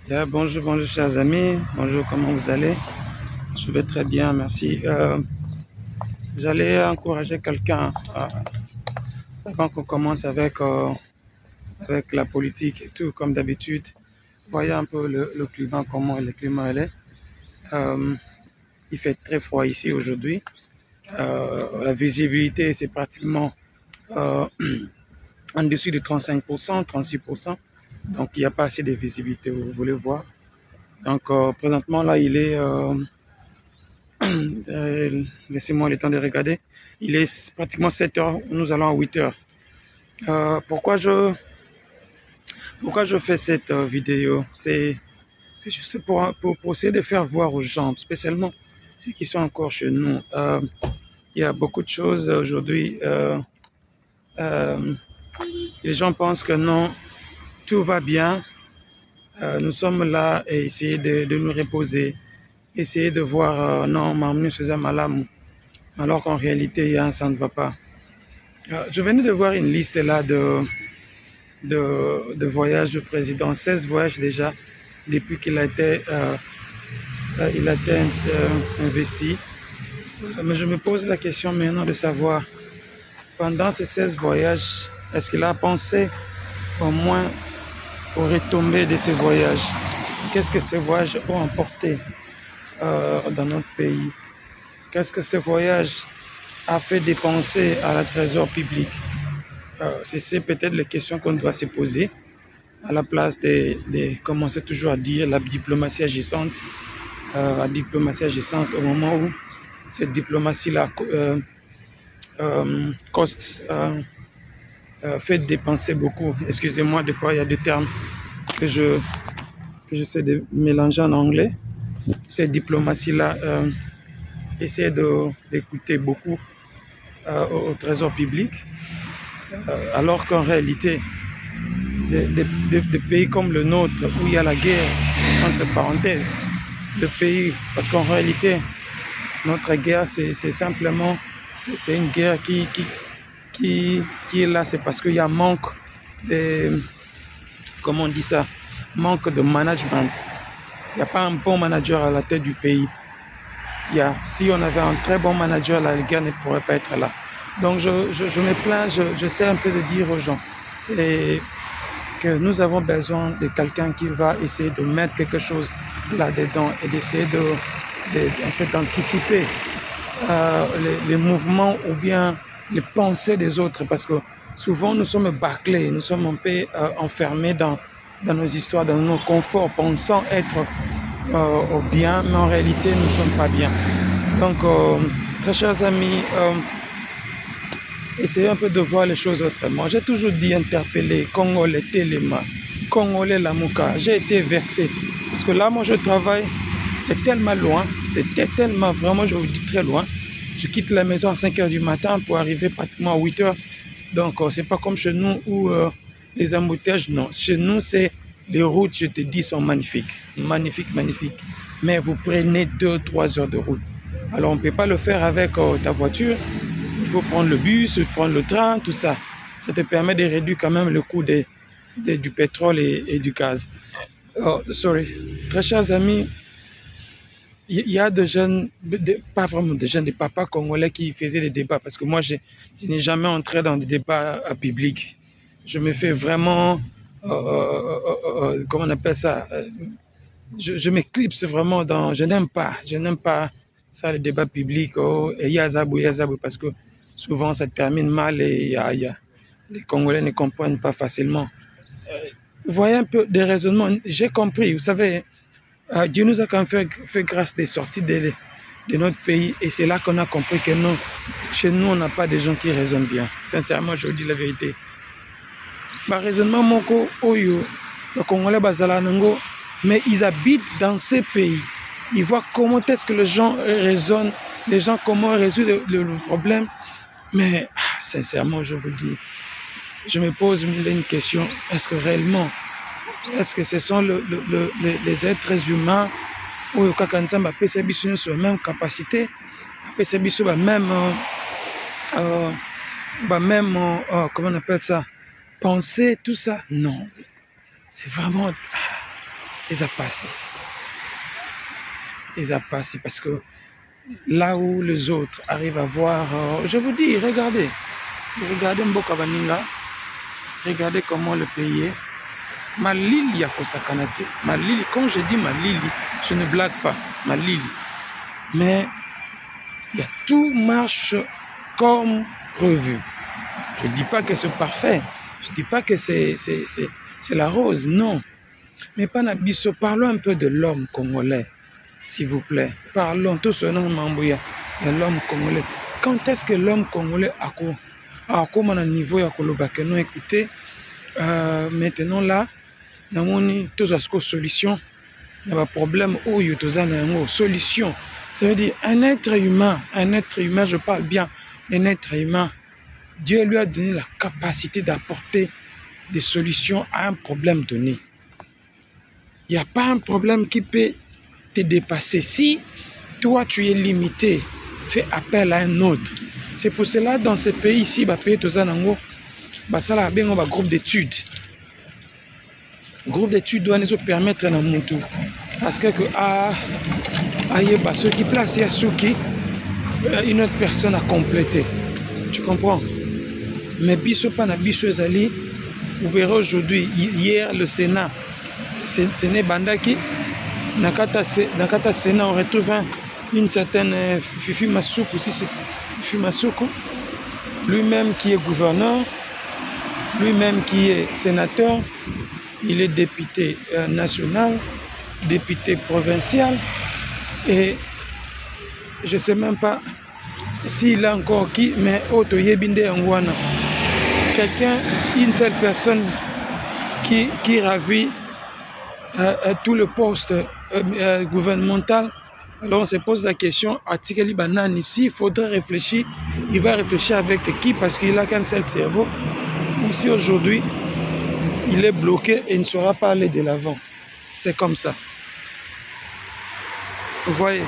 Bonjour, bonjour chers amis, bonjour, comment vous allez? Je vais très bien, merci. J'allais encourager quelqu'un avant qu'on commence avec la politique et tout, comme d'habitude. Voyez un peu le climat, comment le climat est. Euh, il fait très froid ici aujourd'hui. La visibilité, c'est pratiquement euh, en dessus de 35%, 36%. Donc, il n'y a pas assez de visibilité, vous voulez voir. Donc, présentement, là, il est... laissez-moi le temps de regarder. Il est pratiquement 7 heures, nous allons à 8 heures. Pourquoi je fais cette vidéo? C'est juste pour essayer de faire voir aux gens, spécialement ceux qui sont encore chez nous. Il y a beaucoup de choses aujourd'hui. Les gens pensent que non, tout va bien. Nous sommes là et essayer de nous reposer. Essayer de voir, non, Mamou faisait malade. Alors qu'en réalité, ça ne va pas. Je venais de voir une liste là de voyages du président, 16 voyages déjà, depuis qu'il a été, investi. Mais je me pose la question maintenant de savoir, pendant ces 16 voyages, est-ce qu'il a pensé au moins aux retombées de ces voyages? Qu'est-ce que ces voyages ont apporté dans notre pays? Qu'est-ce que ces voyages a fait dépenser à la trésor public? C'est peut-être les questions qu'on doit se poser à la place de commencer toujours à dire la diplomatie agissante. La diplomatie agissante au moment où cette diplomatie-là fait dépenser beaucoup. Excusez-moi, des fois il y a des termes que j'essaie de mélanger en anglais. Cette diplomatie-là essaie d'écouter beaucoup au trésor public, alors qu'en réalité, des pays comme le nôtre, où il y a la guerre, entre parenthèses, le pays, parce qu'en réalité, notre guerre, c'est simplement, c'est une guerre qui est là, c'est parce qu'il y a manque de, comment on dit ça, manque de management. Il n'y a pas un bon manager à la tête du pays. Si on avait un très bon manager, la guerre ne pourrait pas être là. Donc je me plains, j'essaie un peu de dire aux gens que nous avons besoin de quelqu'un qui va essayer de mettre quelque chose là-dedans et d'essayer d'anticiper les mouvements ou bien les pensées des autres, parce que souvent nous sommes bâclés, nous sommes un peu enfermés dans nos histoires, dans nos conforts, pensant être au bien, mais en réalité nous ne sommes pas bien. Donc très chers amis, essayez un peu de voir les choses autrement. J'ai toujours dit interpeller, Congolais Téléma, Congolais Lamouka. J'ai été vexé, parce que là moi je travaille, c'est tellement loin, c'était tellement, vraiment je vous dis très loin. Je quitte la maison à 5 h du matin pour arriver pratiquement à 8 h. Donc c'est pas comme chez nous où les embouteillages, non. Chez nous c'est les routes, je te dis, sont magnifiques, magnifiques, magnifiques. Mais vous prenez 2-3 heures de route. Alors on ne peut pas le faire avec ta voiture. Il faut prendre le bus, prendre le train, tout ça. Ça te permet de réduire quand même le coût du pétrole et du gaz. Oh, sorry. Très chers amis, il y a des jeunes, pas vraiment des jeunes, des papas congolais qui faisaient des débats. Parce que moi, je n'ai jamais entré dans des débats publics. Je me fais vraiment... comment on appelle ça, je m'éclipse vraiment dans, je n'aime pas faire les débats publics, et Yazabou, parce que souvent ça termine mal et les Congolais ne comprennent pas facilement. Vous voyez un peu des raisonnements, j'ai compris, vous savez, Dieu nous a quand même fait grâce des sorties de notre pays, et c'est là qu'on a compris que non, chez nous on n'a pas des gens qui raisonnent bien. Sincèrement, je vous dis la vérité. Par raisonnement moko oyo le Congolais bazala nango, mais ils habitent dans ces pays. Ils voient comment est-ce que les gens raisonnent, les gens comment résoudre le problème. Mais sincèrement, je vous dis, je me pose une question, est-ce que réellement, est-ce que ce sont les êtres humains oyo kaka nzambe apesa biso sur la même capacité, apesa biso même comment on appelle ça, penser, tout ça? Non, c'est vraiment... ils a passé. Ils a passé parce que là où les autres arrivent à voir, je vous dis, regardez Mboka Baninga, regardez comment le pays est. Malili Yakosakanate, Malili, quand je dis Malili, je ne blague pas, Malili. Mais tout marche comme prévu. Je ne dis pas que c'est parfait, je ne dis pas que c'est la rose, non. Mais Panabiso, parlons un peu de l'homme congolais, s'il vous plaît. Parlons tout ce nom Mambouya, de l'homme congolais. Quand est-ce que l'homme congolais a comme un niveau à Kolobake? Non, écoutez, maintenant là, nous avons tous les solutions. Il y a un problème où il y a une solution. Ça veut dire un être humain, je parle bien d'un être humain. Dieu lui a donné la capacité d'apporter des solutions à un problème donné. Il n'y a pas un problème qui peut te dépasser. Si toi tu es limité, fais appel à un autre. C'est pour cela dans ces pays ici, ça a un groupe d'études. Le groupe d'études doit nous permettre à nous parce que ceux qui placent une autre personne à compléter. Tu comprends? Mais biso pas na biso ezali, vous verrez aujourd'hui, hier le Sénat, Séné Bandaki, Nakata Sénat, on retrouve une certaine Fifi Masuku, lui-même qui est gouverneur, lui-même qui est sénateur, il est député national, député provincial, et je ne sais même pas s'il a encore qui, mais Oto Yebinde Angwana. Quelqu'un, une seule personne qui ravit tout le poste gouvernemental. Alors on se pose la question, Atikali Banan ici, il faudrait réfléchir, il va réfléchir avec qui parce qu'il n'a qu'un seul cerveau. Ou si aujourd'hui, il est bloqué et il ne saura pas aller de l'avant. C'est comme ça. Vous voyez?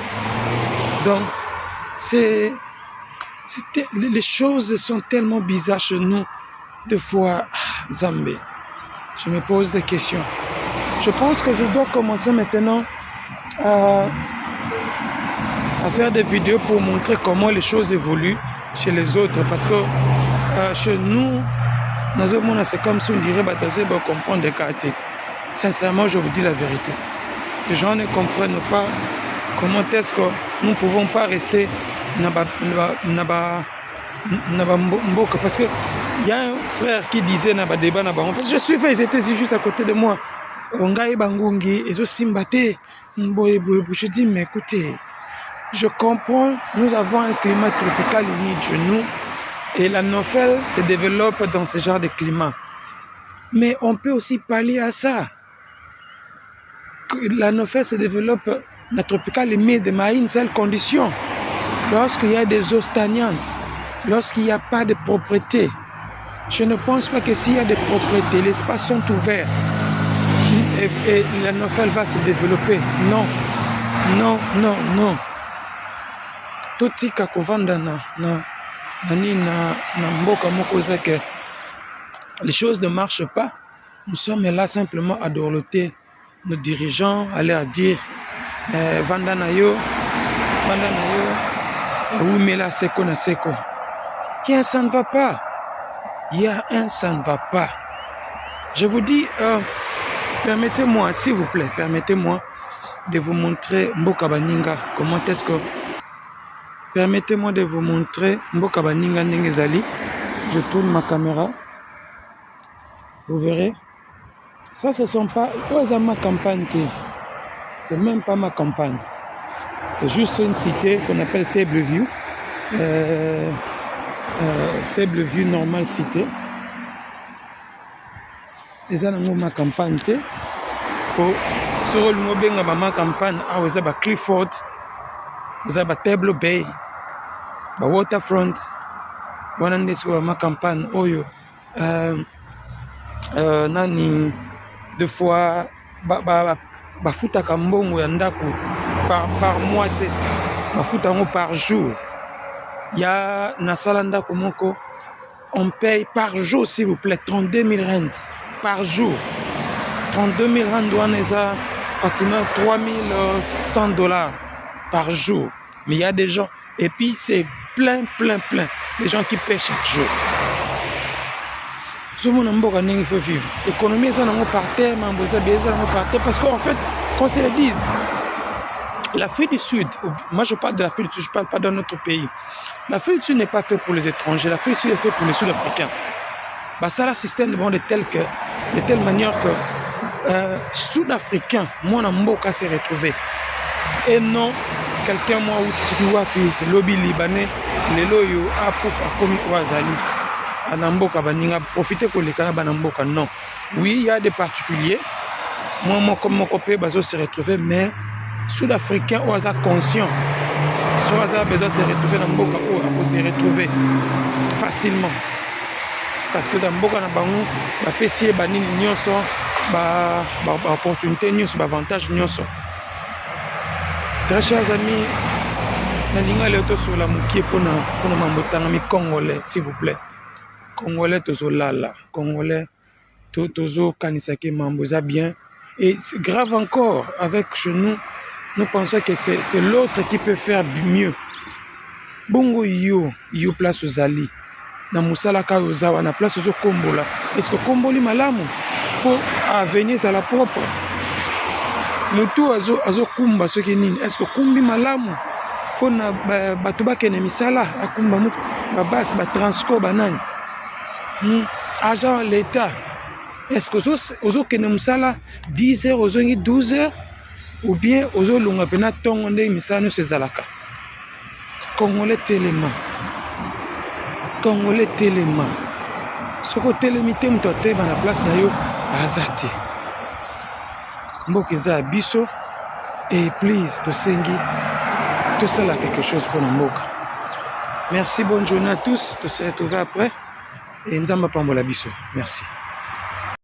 Donc, les choses sont tellement bizarres chez nous. Des fois, Zambé, je me pose des questions. Je pense que je dois commencer maintenant à faire des vidéos pour montrer comment les choses évoluent chez les autres. Parce que chez nous, c'est comme si on dirait que comprendre des quartiers. Sincèrement, je vous dis la vérité. Les gens ne comprennent pas comment est-ce que nous ne pouvons pas rester parce qu'il y a un frère qui disait je suivais, ils étaient juste à côté de moi. Je dis, mais écoutez, je comprends, nous avons un climat tropical humide chez nous et la nouvelle se développe dans ce genre de climat. Mais on peut aussi parler à ça. La nouvelle se développe, la tropicale humide, mais à une seule condition. Lorsqu'il y a des eaux stagnantes, lorsqu'il n'y a pas de propreté. Je ne pense pas que s'il y a des propriétés, les espaces sont ouverts et la nouvelle va se développer. Non, non, non, non. Tout ce qui que les choses ne marchent pas. Nous sommes là simplement à dorloter nos dirigeants, à leur dire Vandanayo, oui, mais là, seko na seko. Il y a un ça ne va pas. Il y a un ça ne va pas. Je vous dis, permettez-moi, s'il vous plaît, permettez-moi de vous montrer Mboka Baninga. Comment est-ce que... Permettez-moi de vous montrer Mboka Baninga Nengezali. Je tourne ma caméra. Vous verrez. Ça, ce ne sont pas... C'est ma campagne. C'est même pas ma campagne. C'est juste une cité qu'on appelle Table View. Table View normale cité. Et ça, c'est ma campagne. Pour ce rôle, ma campagne, vous avez Clifford, vous avez Table Bay, Waterfront. Voilà ma campagne. Nani, deux fois, bafuta kambongo ya ndako par mois, bafuta ngo par jour. Ya nasala ndako moko, on paye par jour, s'il vous plaît, 32 000 rand par jour. 32 000 rand douane eza pratiquement 3100 $ par jour. Mais il y a des gens, et puis c'est plein, les gens qui paient chaque jour. Tout le monde il faut vivre. L'économie, ça n'a par terre, parce qu'en fait, qu'on se le dise, l'Afrique du Sud, moi je parle de l'Afrique du Sud, je ne parle pas d'un autre pays. L'Afrique du Sud n'est pas fait pour les étrangers, l'Afrique du Sud est fait pour les Sud-Africains. Bah, ça, le système de telle manière que Sud-Africain, moi, Namboka s'est retrouvé. Et non, quelqu'un, moi, ou lobby libanais, les loyaux, a pouf, a commis Ouazali. À Namboka, baninga, profiter pour les Canada, Namboka, non. Oui, il y a des particuliers. Moi, comme mon copain, bazo s'est retrouvé, mais Sud-Africain, ou hasard conscient. Soit hasard besoin de se retrouver dans Namboka, ou se retrouver facilement. Parce que Namboka, na bango, ba PC, ba nini nyonso, ba opportunité nyonso, ba avantage nyonso. Très chers amis, nalinga leto sur la moukie pour mambotanga mi congolais, s'il vous plaît. Congolais tozo lala, Congolais tozo kanisake mamboza bien. Et c'est grave encore, avec chez nous pensons que c'est l'autre qui peut faire mieux. Bongo yo place aux ali. Na musala ka ozawa na place aux kombola. Est-ce que komboli malamu pour avenir à la propre? Mutu azo kumba soki nini? Est-ce que kumbi malamu pour na batuba kene misala akumba mutu ba bas ba transco banani? Agent l'État. Est-ce que ozo kene musala 10 heures ozongi 12 heures ou bien ozo lunga pena tongo nde misano sezalaka? Congolais téléma. Congolais téléma. Soko télémité mutote ba na place na yo azati. Mboka eza biso et please to sengi tout ça là quelque chose pour Mboka. Merci, bonne journée à tous. To se retrouver après et nzamba pambola biso. Merci.